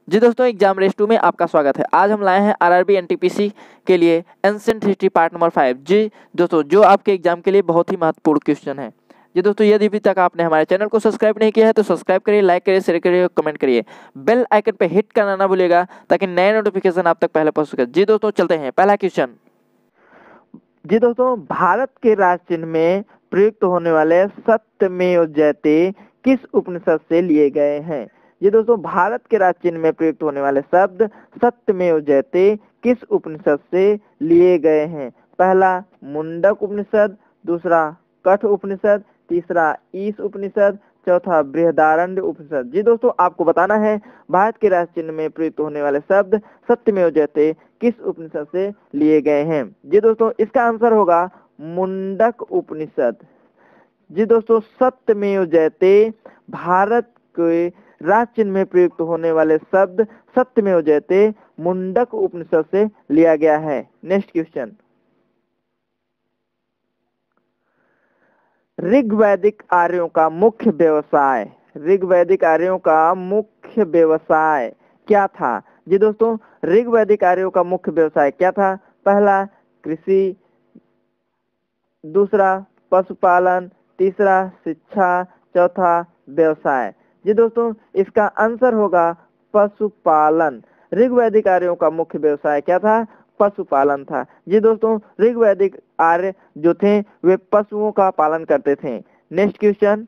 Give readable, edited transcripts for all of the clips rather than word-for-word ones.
जी दोस्तों, exam race 2 में आपका स्वागत है। आज हम लाए हैं आरआरबी एनटीपीसी के लिए एंशिएंट हिस्ट्री पार्ट नंबर 5। जी दोस्तों, जो आपके एग्जाम के लिए बहुत ही महत्वपूर्ण क्वेश्चन है। जी दोस्तों, यदि अभी तक आपने हमारे चैनल को सब्सक्राइब नहीं किया है तो सब्सक्राइब करिए, लाइक करिए, शेयर करिए और कमेंट करिए। बेल आइकन पे हिट करना ना भूलिएगा ताकि नए नोटिफिकेशन आप तक पहले पहुंच सके। जी दोस्तों, चलते हैं पहला क्वेश्चन। जी दोस्तों, भारत के राष्ट्र चिन्ह में प्रयुक्त होने वाले सत्यमेव जयते किस उपनिषद से लिए गए हैं? ये दोस्तों, भारत के राष्ट्र चिन्ह में प्रयुक्त होने वाले शब्द सत्यमेव जयते किस उपनिषद से लिए गए हैं? पहला मुंडक उपनिषद, दूसरा कठ उपनिषद, तीसरा ईश उपनिषद, चौथा बृहदारण्य उपनिषद। जी दोस्तों, आपको बताना है भारत के राष्ट्र चिन्ह में प्रयुक्त होने वाले शब्द सत्यमेव जयते किस उपनिषद से लिए गए हैं? जी दोस्तों, इसका आंसर होगा मुंडक उपनिषद। जी दोस्तों, सत्यमेव जयते भारत के राष्ट्र चिन्ह में प्रयुक्त होने वाले शब्द सत्यमेव जयते मुंडक उपनिषद से लिया गया है। Next question. ऋग्वैदिक आर्यों का मुख्य व्यवसाय, ऋग्वैदिक आर्यों का मुख्य व्यवसाय क्या था? जी दोस्तों, ऋग्वैदिक आर्यों का मुख्य व्यवसाय क्या था? पहला कृषि, दूसरा पशुपालन, तीसरा शिक्षा, चौथा व्यवसाय। जी दोस्तों, इसका आंसर होगा पशुपालन। ऋग्वैदिक आर्यों का मुख्य व्यवसाय क्या था? पशुपालन था। जी दोस्तों, ऋग्वैदिक आर्य जो थे वे पशुओं का पालन करते थे। Next question.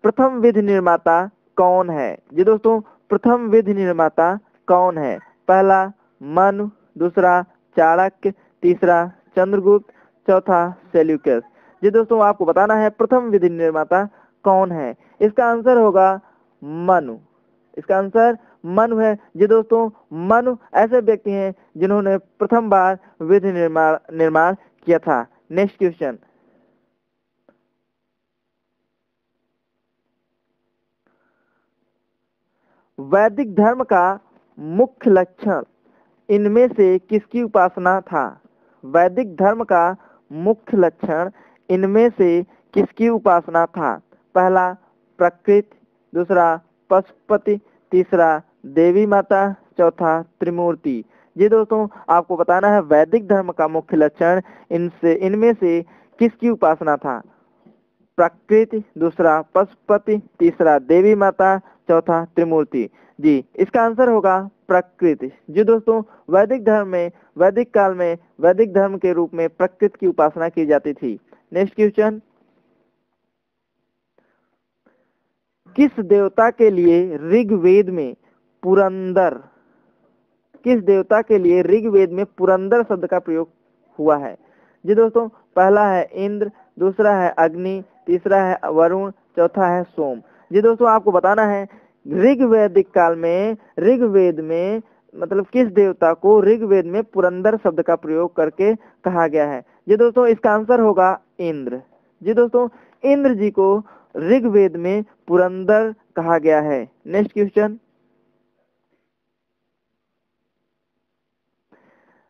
प्रथम विधि निर्माता कौन है? जी दोस्तों, प्रथम विधि निर्माता कौन है? पहला मनु, दूसरा चाणक्य, तीसरा चंद्रगुप्त, चौथा सेल्यूकस। जी दोस्तों, आपको बताना है प्रथम विधि निर्माता कौन है। इसका आंसर होगा मनु। इसका आंसर मनु है। जी दोस्तों, मनु ऐसे व्यक्ति हैं जिन्होंने प्रथम बार विधि निर्माण किया था। Next question. वैदिक धर्म का मुख्य लक्षण इनमें से किसकी उपासना था? वैदिक धर्म का मुख्य लक्षण इनमें से किसकी उपासना था? पहला प्रकृति, दूसरा पशुपति, तीसरा देवी माता, चौथा त्रिमूर्ति। जी दोस्तों, आपको बताना है वैदिक धर्म का मुख्य लक्षण इनमें से किसकी उपासना था? प्रकृति, दूसरा पशुपति, तीसरा देवी माता, चौथा त्रिमूर्ति। जी, इसका आंसर होगा प्रकृति। जी दोस्तों, वैदिक धर्म में वैदिक काल में वैदिक धर्म के रूप में प्रकृति की उपासना की जाती थी। Next question. किस देवता के लिए ऋग्वेद में पुरंदर, किस देवता के लिए ऋग्वेद में पुरंदर शब्द का प्रयोग हुआ है? जी दोस्तों, पहला है इंद्र, दूसरा है अग्नि, तीसरा है वरुण, चौथा है सोम। जी दोस्तों, आपको बताना है ऋग्वैदिक काल में ऋग्वेद में मतलब किस देवता को ऋग्वेद में पुरंदर शब्द का प्रयोग करके कहा गया है? जी दोस्तों, इसका आंसर होगा इंद्र। जी दोस्तों, इंद्र जी को ऋग्वेद में पुरंदर कहा गया है। Next question.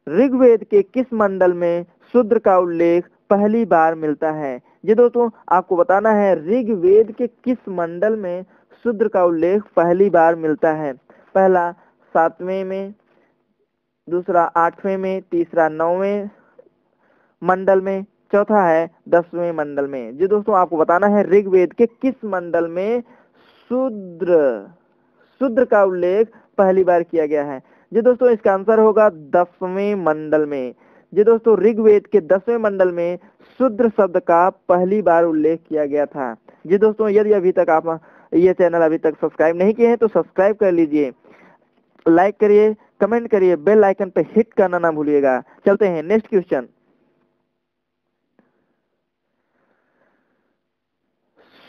ऋग्वेद के किस मंडल में शूद्र का उल्लेख पहली बार मिलता है? ये दोस्तों, आपको बताना है ऋग्वेद के किस मंडल में शूद्र का उल्लेख पहली बार मिलता है। पहला 7वें में, दूसरा 8वें में, तीसरा 9वें मंडल में, चौथा है 10वें मंडल में। जी दोस्तों, आपको बताना है ऋग्वेद के किस मंडल में शूद्र शूद्र का उल्लेख पहली बार किया गया है। जी दोस्तों, इसका आंसर होगा 10वें मंडल में। जी दोस्तों, ऋग्वेद के 10वें मंडल में शूद्र शब्द का पहली बार उल्लेख किया गया था। जी दोस्तों, यदि अभी तक आप ये चैनल अभी तक सब्सक्राइब नहीं किए हैं तो सब्सक्राइब कर लीजिए, लाइक करिए, कमेंट करिए, बेल आइकन पे हिट करना ना भूलिएगा। चलते हैं नेक्स्ट क्वेश्चन।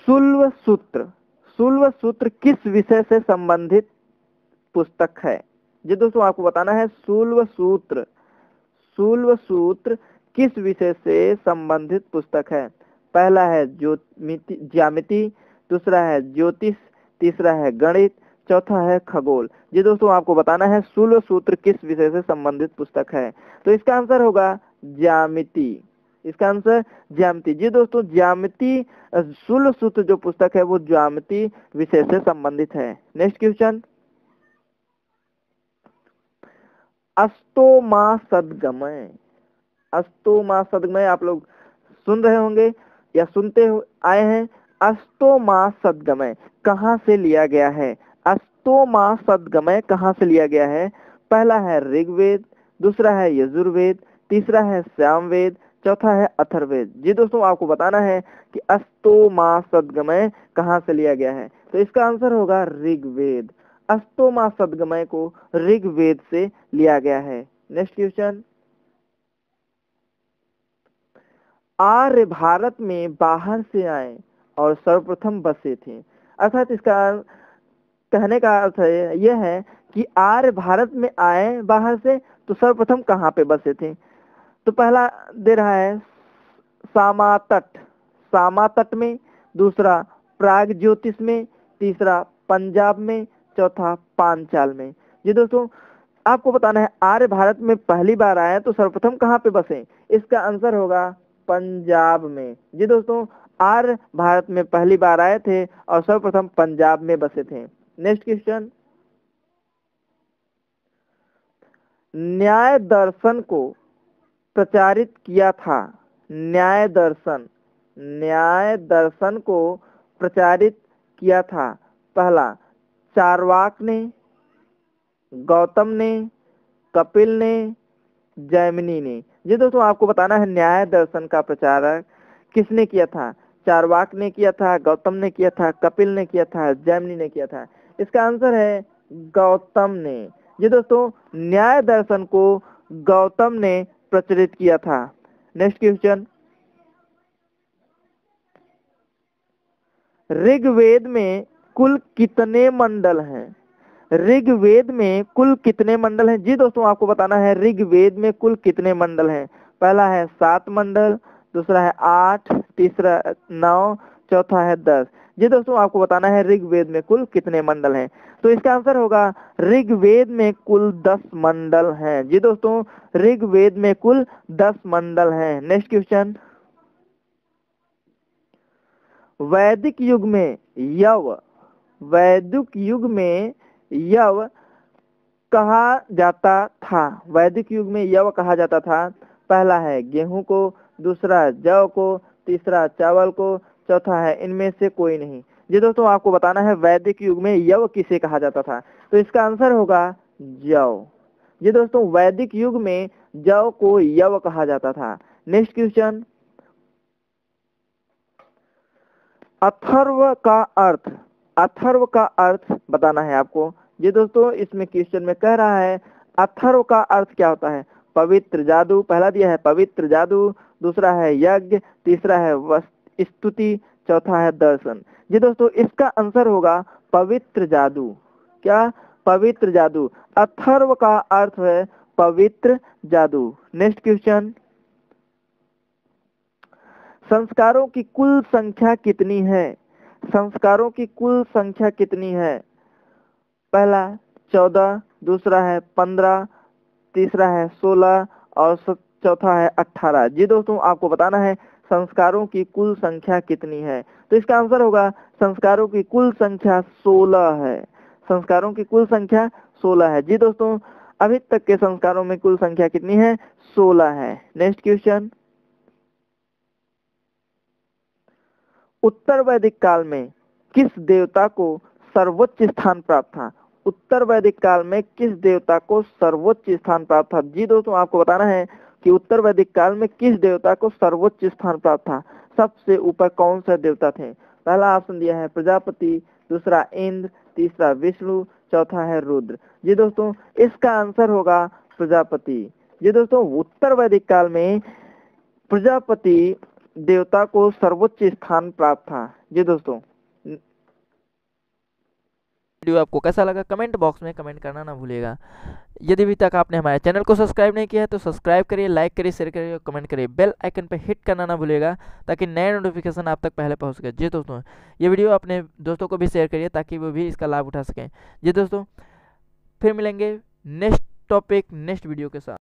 शुल्व सूत्र, शुल्व सूत्र किस विषय से संबंधित पुस्तक है? जी दोस्तों, आपको बताना है शुल्व सूत्र, शुल्व सूत्र किस विषय से संबंधित पुस्तक है? पहला है ज्यामिति, दूसरा है ज्योतिष, तीसरा है गणित, चौथा है खगोल। जी दोस्तों, आपको बताना है शुल्व सूत्र किस विषय से संबंधित पुस्तक है। तो इसका आंसर होगा ज्यामिति। इसका आंसर ज्यामिति। जी दोस्तों, ज्यामिति शूल सूत्र जो पुस्तक है वो ज्यामिति विषय से संबंधित है। Next question, अस्तोमा सद्गमय। अस्तोमा सद्गमय आप लोग सुन रहे होंगे या आए हैं। अस्तोमा सद्गमय कहाँ से लिया गया है? अस्तोमा सद्गमय कहाँ से लिया गया है? पहला है ऋग्वेद, दूसरा है यजुर्वेद, तीसरा है सामवेद, चौथा है अथर्ववेद। जी दोस्तों, आपको बताना है कि अस्तोमा सद्गमय कहाँ से लिया गया है। तो इसका आंसर होगा ऋग्वेद। अस्तोमा सद्गमय को ऋग्वेद से लिया गया है। नेक्स्ट क्वेश्चन, आर्य भारत में बाहर से आए और सर्वप्रथम बसे थे। अर्थात इसका कहने का अर्थ यह है कि आर्य भारत में आए बाहर से, तो सर्वप्रथम कहाँ पे बसे थे? तो पहला दे रहा है सामातट, सामातट में, दूसरा प्राग ज्योतिष में, तीसरा पंजाब में, चौथा पांचाल में। जी दोस्तों, आपको बताना है आर्य भारत में पहली बार आए तो सर्वप्रथम कहाँ पे बसे? इसका आंसर होगा पंजाब में। जी दोस्तों, आर्य भारत में पहली बार आए थे और सर्वप्रथम पंजाब में बसे थे। नेक्स्ट क्वेश्चन, न्याय दर्शन को प्रचारित किया था। न्याय दर्शन को प्रचारित किया था। पहला चार्वाक ने, गौतम ने, कपिल ने, जैमिनी ने। जी दोस्तों, आपको बताना है न्याय दर्शन का प्रचार किसने किया था? चार्वाक ने किया था, गौतम ने किया था, कपिल ने किया था, जैमिनी ने किया था। इसका आंसर है गौतम ने। जी दोस्तों, न्याय दर्शन को गौतम ने प्रचलित किया था। नेक्स्ट क्वेश्चन, ऋग्वेद में कुल कितने मंडल हैं? ऋग्वेद में कुल कितने मंडल हैं? जी दोस्तों, आपको बताना है ऋग्वेद में कुल कितने मंडल हैं। पहला है 7 मंडल, दूसरा है 8, तीसरा 9, चौथा है 10। जी दोस्तों, आपको बताना है ऋग्वेद में कुल कितने मंडल हैं। तो इसका आंसर होगा ऋग्वेद में कुल 10 मंडल हैं। जी दोस्तों, ऋग्वेद में कुल 10 मंडल हैं। नेक्स्ट क्वेश्चन, वैदिक युग में यव कहा जाता था। वैदिक युग में यव कहा जाता था। पहला है गेहूं को, दूसरा जौ को, तीसरा चावल को, चौथा है इनमें से कोई नहीं। जी दोस्तों, आपको बताना है वैदिक युग में यव किसे कहा जाता था। तो इसका आंसर होगा जौ। जी दोस्तों, वैदिक युग में जौ को यव कहा जाता था। नेक्स्ट क्वेश्चन, अथर्व का अर्थ बताना है आपको। जी दोस्तों, इसमें क्वेश्चन में कह रहा है अथर्व का अर्थ क्या होता है? पवित्र जादू। पहला दिया है पवित्र जादू, दूसरा है यज्ञ, तीसरा है स्तुति, चौथा है दर्शन। जी दोस्तों, इसका आंसर होगा पवित्र जादू। क्या? पवित्र जादू। अथर्व का अर्थ है पवित्र जादू। नेक्स्ट क्वेश्चन, संस्कारों की कुल संख्या कितनी है? संस्कारों की कुल संख्या कितनी है? पहला 14, दूसरा है 15, तीसरा है 16 और चौथा है 18। जी दोस्तों, आपको बताना है संस्कारों की कुल संख्या कितनी है। तो इसका आंसर होगा संस्कारों की कुल संख्या 16 है। संस्कारों की कुल संख्या 16 है। जी दोस्तों, अभी तक के संस्कारों में कुल संख्या कितनी है? 16 है। नेक्स्ट क्वेश्चन, उत्तर वैदिक काल में किस देवता को सर्वोच्च स्थान प्राप्त था? उत्तर वैदिक काल में किस देवता को सर्वोच्च स्थान प्राप्त था? जी दोस्तों, आपको बताना है कि उत्तर वैदिक काल में किस देवता को सर्वोच्च स्थान प्राप्त था। सबसे ऊपर कौन से देवता थे? पहला ऑप्शन दिया है प्रजापति, दूसरा इंद्र, तीसरा विष्णु, चौथा है रुद्र। जी दोस्तों, इसका आंसर होगा प्रजापति। जी दोस्तों, उत्तर वैदिक काल में प्रजापति देवता को सर्वोच्च स्थान प्राप्त था। जी दोस्तों, वीडियो आपको कैसा लगा कमेंट बॉक्स में कमेंट करना ना भूलिएगा। यदि अभी तक आपने हमारे चैनल को सब्सक्राइब नहीं किया है तो सब्सक्राइब करिए, लाइक करिए, शेयर करिए और कमेंट करिए। बेल आइकन पे हिट करना ना भूलिएगा ताकि नए नोटिफिकेशन आप तक पहले पहुंच सके। जी दोस्तों, ये वीडियो अपने दोस्तों को भी शेयर करिए ताकि वो भी इसका लाभ उठा सकें। जी दोस्तों, फिर मिलेंगे नेक्स्ट टॉपिक नेक्स्ट वीडियो के साथ।